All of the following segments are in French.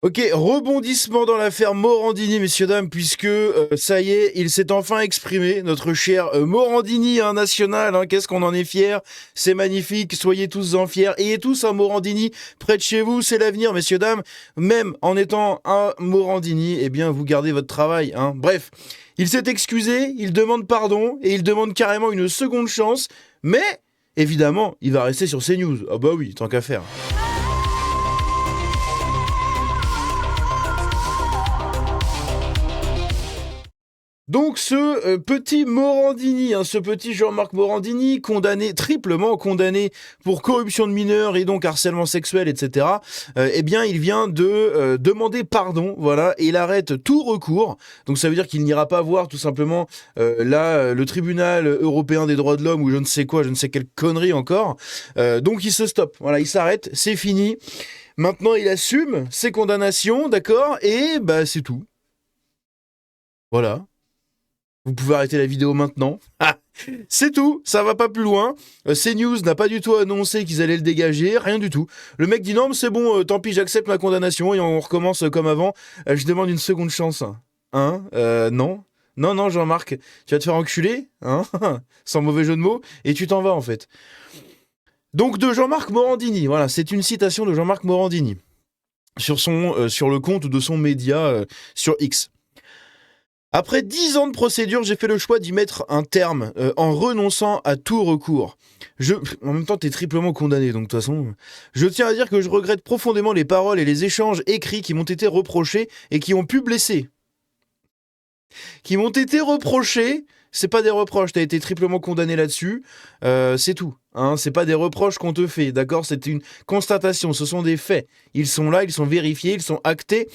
Ok, rebondissement dans l'affaire Morandini, messieurs, dames, puisque ça y est, il s'est enfin exprimé, notre cher Morandini national, hein, qu'est-ce qu'on en est fiers, c'est magnifique, soyez tous en fiers, ayez tous un Morandini près de chez vous, c'est l'avenir, messieurs, dames, même en étant un Morandini, eh bien vous gardez votre travail, hein. Bref, il s'est excusé, il demande pardon, et il demande carrément une seconde chance, mais évidemment, il va rester sur CNews, ah bah oui, tant qu'à faire. Donc ce petit Morandini, hein, ce petit Jean-Marc Morandini, condamné, triplement condamné pour corruption de mineurs et donc harcèlement sexuel, etc., eh bien il vient de demander pardon, voilà, et il arrête tout recours. Donc ça veut dire qu'il n'ira pas voir tout simplement le tribunal européen des droits de l'homme ou je ne sais quoi, je ne sais quelle connerie encore. Donc il se stoppe, voilà, il s'arrête, c'est fini. Maintenant il assume ses condamnations, d'accord, et bah c'est tout. Voilà. Vous pouvez arrêter la vidéo maintenant. Ah, c'est tout, ça va pas plus loin. CNews n'a pas du tout annoncé qu'ils allaient le dégager, rien du tout. Le mec dit non, mais c'est bon, tant pis, j'accepte ma condamnation et on recommence comme avant. Je demande une seconde chance. Hein non. Non, non, Jean-Marc, tu vas te faire enculer, hein sans mauvais jeu de mots, et tu t'en vas en fait. Donc de Jean-Marc Morandini, voilà, c'est une citation de Jean-Marc Morandini sur le compte de son média sur X. Après 10 ans de procédure, j'ai fait le choix d'y mettre un terme en renonçant à tout recours. En même temps, t'es triplement condamné, donc de toute façon. Je tiens à dire que je regrette profondément les paroles et les échanges écrits qui m'ont été reprochés et qui ont pu blesser. Qui m'ont été reprochés, c'est pas des reproches, t'as été triplement condamné là-dessus, c'est tout. Hein, c'est pas des reproches qu'on te fait, d'accord? C'est une constatation, ce sont des faits. Ils sont là, ils sont vérifiés, ils sont actés.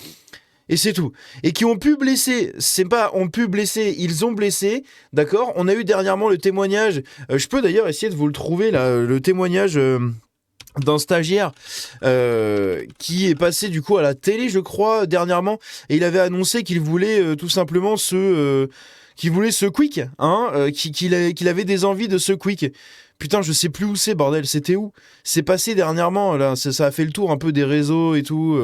Et c'est tout. Et qui ont pu blesser, c'est pas ont pu blesser, ils ont blessé, d'accord. On a eu dernièrement le témoignage, je peux d'ailleurs essayer de vous le trouver là, le témoignage d'un stagiaire qui est passé du coup à la télé, je crois, dernièrement, et il avait annoncé qu'il voulait tout simplement qu'il voulait ce quick, hein, qu'il avait des envies de ce quick. Putain, je sais plus où c'est, bordel, c'était où? C'est passé dernièrement, là, ça a fait le tour un peu des réseaux et tout.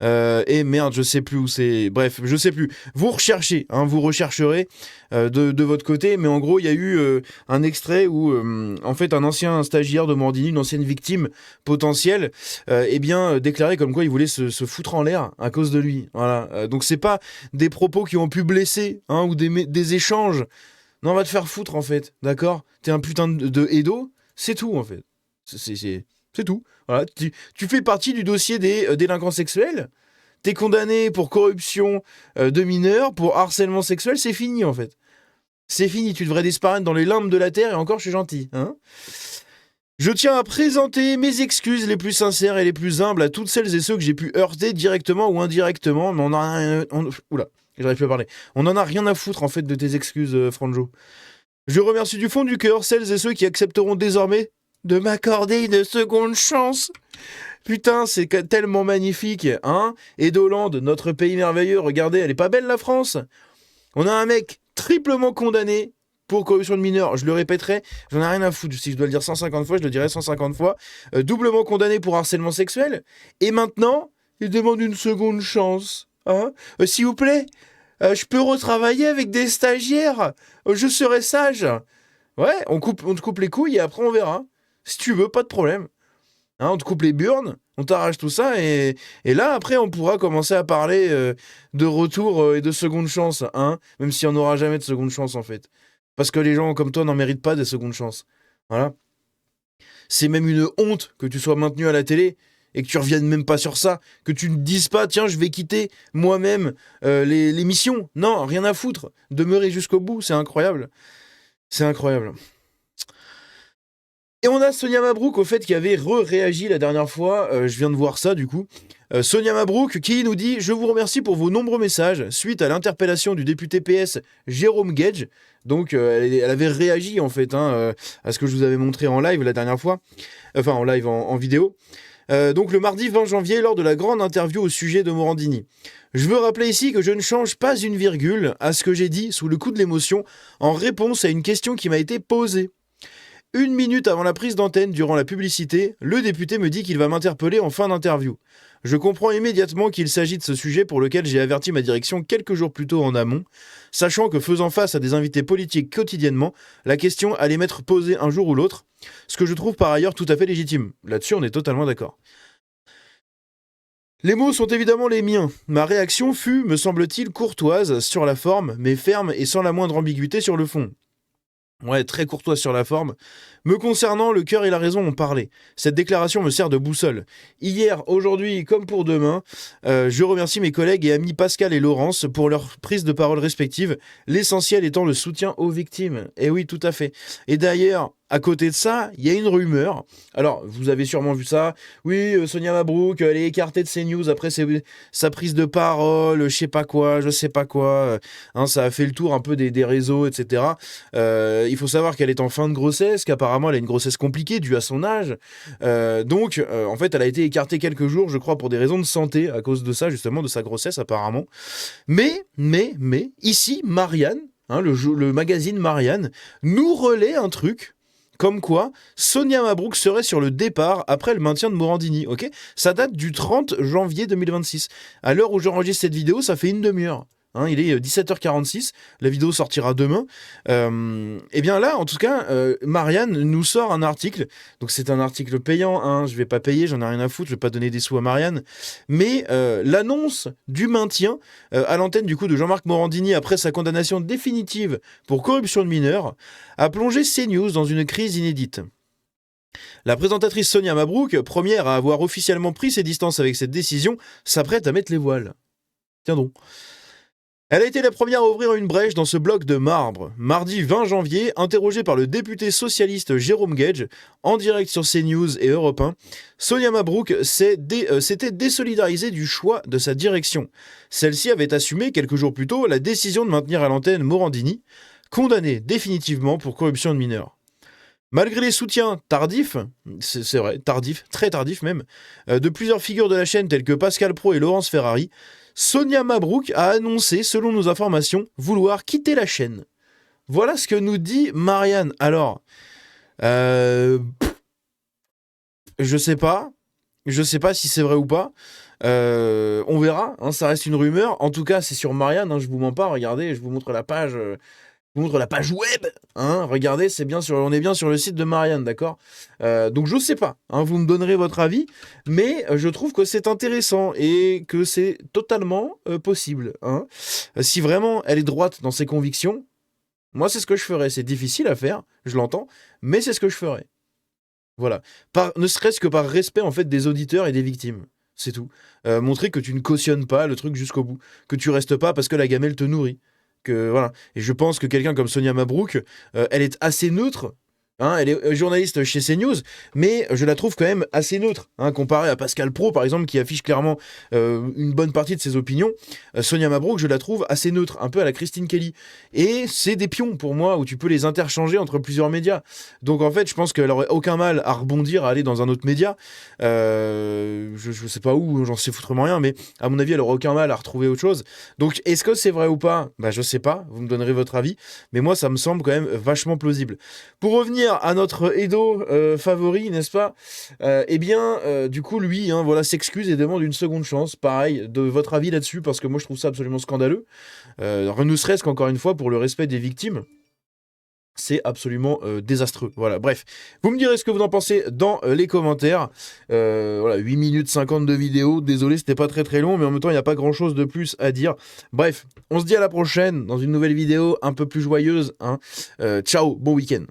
Et merde, je sais plus où c'est. Bref, je sais plus. Vous recherchez, hein, vous rechercherez de votre côté. Mais en gros, il y a eu un extrait où, en fait, un ancien stagiaire de Morandini, une ancienne victime potentielle, eh bien, déclarait comme quoi il voulait se foutre en l'air à cause de lui. Voilà. Donc c'est pas des propos qui ont pu blesser, hein, ou des échanges. Non, on va te faire foutre en fait, d'accord? T'es un putain de Edo, c'est tout en fait. C'est tout. Voilà, tu fais partie du dossier des délinquants sexuels. T'es condamné pour corruption de mineurs, pour harcèlement sexuel, c'est fini en fait. C'est fini, tu devrais disparaître dans les limbes de la terre et encore je suis gentil. Hein, je tiens à présenter mes excuses les plus sincères et les plus humbles à toutes celles et ceux que j'ai pu heurter directement ou indirectement, mais on en a rien... Oula, j'arrive plus à parler. On en a rien à foutre en fait de tes excuses, Franjo. Je remercie du fond du cœur celles et ceux qui accepteront désormais de m'accorder une seconde chance. Putain, c'est tellement magnifique, hein? Et d'Hollande, notre pays merveilleux, regardez, elle est pas belle la France? On a un mec triplement condamné pour corruption de mineurs, je le répéterai, j'en ai rien à foutre, si je dois le dire 150 fois, je le dirai 150 fois, doublement condamné pour harcèlement sexuel, et maintenant, il demande une seconde chance, hein? S'il vous plaît, je peux retravailler avec des stagiaires, je serai sage. Ouais, on te coupe les couilles et après on verra. Si tu veux, pas de problème. Hein, on te coupe les burnes, on t'arrache tout ça, et là, après, on pourra commencer à parler de retour et de seconde chance, hein, même si on n'aura jamais de seconde chance, en fait. Parce que les gens comme toi n'en méritent pas des secondes chances. Voilà. C'est même une honte que tu sois maintenu à la télé et que tu reviennes même pas sur ça, que tu ne dises pas, tiens, je vais quitter moi-même l'émission. Non, rien à foutre. Demeurer jusqu'au bout, c'est incroyable. C'est incroyable. Et on a Sonia Mabrouk, au fait, qui avait réagi la dernière fois. Je viens de voir ça, du coup. Sonia Mabrouk, qui nous dit « Je vous remercie pour vos nombreux messages suite à l'interpellation du député PS Jérôme Gage. » Donc, elle avait réagi, en fait, hein, à ce que je vous avais montré en live la dernière fois. Enfin, en live, en vidéo. Donc, le mardi 20 janvier, lors de la grande interview au sujet de Morandini. Je veux rappeler ici que je ne change pas une virgule à ce que j'ai dit sous le coup de l'émotion en réponse à une question qui m'a été posée. 1 minute avant la prise d'antenne, durant la publicité, le député me dit qu'il va m'interpeller en fin d'interview. Je comprends immédiatement qu'il s'agit de ce sujet pour lequel j'ai averti ma direction quelques jours plus tôt en amont, sachant que faisant face à des invités politiques quotidiennement, la question allait m'être posée un jour ou l'autre, ce que je trouve par ailleurs tout à fait légitime. Là-dessus, on est totalement d'accord. Les mots sont évidemment les miens. Ma réaction fut, me semble-t-il, courtoise sur la forme, mais ferme et sans la moindre ambiguïté sur le fond. Ouais, très courtoise sur la forme. Me concernant, le cœur et la raison ont parlé. Cette déclaration me sert de boussole. Hier, aujourd'hui, comme pour demain, je remercie mes collègues et amis Pascal et Laurence pour leur prise de parole respective, l'essentiel étant le soutien aux victimes. Et oui, tout à fait. Et d'ailleurs, à côté de ça, il y a une rumeur. Alors, vous avez sûrement vu ça. Oui, Sonia Mabrouk, elle est écartée de CNews après sa prise de parole, je sais pas quoi. Ça a fait le tour un peu des réseaux, etc. Il faut savoir qu'elle est en fin de grossesse, qu'apparemment elle a une grossesse compliquée due à son âge. Donc, en fait, elle a été écartée quelques jours, je crois, pour des raisons de santé, à cause de ça, justement, de sa grossesse, apparemment. Mais, ici, Marianne, le magazine Marianne, nous relaie un truc. Comme quoi, Sonia Mabrouk serait sur le départ après le maintien de Morandini, ok ? Ça date du 30 janvier 2026. À l'heure où j'enregistre cette vidéo, ça fait une demi-heure. Il est 17h46, la vidéo sortira demain. Et bien là, en tout cas, Marianne nous sort un article. Donc c'est un article payant, je vais pas payer, j'en ai rien à foutre, je vais pas donner des sous à Marianne. Mais l'annonce du maintien à l'antenne du coup de Jean-Marc Morandini après sa condamnation définitive pour corruption de mineurs a plongé CNews dans une crise inédite. La présentatrice Sonia Mabrouk, première à avoir officiellement pris ses distances avec cette décision, s'apprête à mettre les voiles. Tiens donc. Elle a été la première à ouvrir une brèche dans ce bloc de marbre. Mardi 20 janvier, interrogée par le député socialiste Jérôme Guedj, en direct sur CNews et Europe 1, Sonia Mabrouk s'était désolidarisée du choix de sa direction. Celle-ci avait assumé quelques jours plus tôt la décision de maintenir à l'antenne Morandini, condamné définitivement pour corruption de mineurs. Malgré les soutiens tardifs, c'est vrai, tardifs, très tardifs même, de plusieurs figures de la chaîne telles que Pascal Praud et Laurence Ferrari, Sonia Mabrouk a annoncé, selon nos informations, vouloir quitter la chaîne. Voilà ce que nous dit Marianne. Alors, je sais pas si c'est vrai ou pas. On verra, ça reste une rumeur. En tout cas, c'est sur Marianne, je vous mens pas. Regardez, je vous montre la page. Je vous montre la page web, regardez, on est bien sur le site de Marianne, d'accord ? Donc je sais pas, vous me donnerez votre avis, mais je trouve que c'est intéressant et que c'est totalement possible. Si vraiment elle est droite dans ses convictions, moi c'est ce que je ferais. C'est difficile à faire, je l'entends, mais c'est ce que je ferais. Voilà, ne serait-ce que par respect en fait des auditeurs et des victimes. C'est tout. Montrer que tu ne cautionnes pas le truc jusqu'au bout, que tu restes pas parce que la gamelle te nourrit. Voilà. Et je pense que quelqu'un comme Sonia Mabrouk, elle est assez neutre. Elle est journaliste chez CNews, mais je la trouve quand même assez neutre, comparé à Pascal Praud, par exemple, qui affiche clairement une bonne partie de ses opinions. Sonia Mabrouk, je la trouve assez neutre, un peu à la Christine Kelly. Et c'est des pions, pour moi, où tu peux les interchanger entre plusieurs médias. Donc, en fait, je pense qu'elle aurait aucun mal à rebondir, à aller dans un autre média. Je sais pas où, j'en sais foutrement rien, mais à mon avis, elle aurait aucun mal à retrouver autre chose. Donc, est-ce que c'est vrai ou pas ? Je sais pas, vous me donnerez votre avis. Mais moi, ça me semble quand même vachement plausible. Pour revenir à notre Edo favori, n'est-ce pas ? Du coup, lui, s'excuse et demande une seconde chance. Pareil, de votre avis là-dessus, parce que moi, je trouve ça absolument scandaleux. Ne serait-ce qu'encore une fois, pour le respect des victimes. C'est absolument désastreux. Voilà, bref. Vous me direz ce que vous en pensez dans les commentaires. 8 minutes 50 de vidéo. Désolé, c'était pas très très long, mais en même temps, il n'y a pas grand-chose de plus à dire. Bref, on se dit à la prochaine dans une nouvelle vidéo un peu plus joyeuse. Ciao, bon week-end.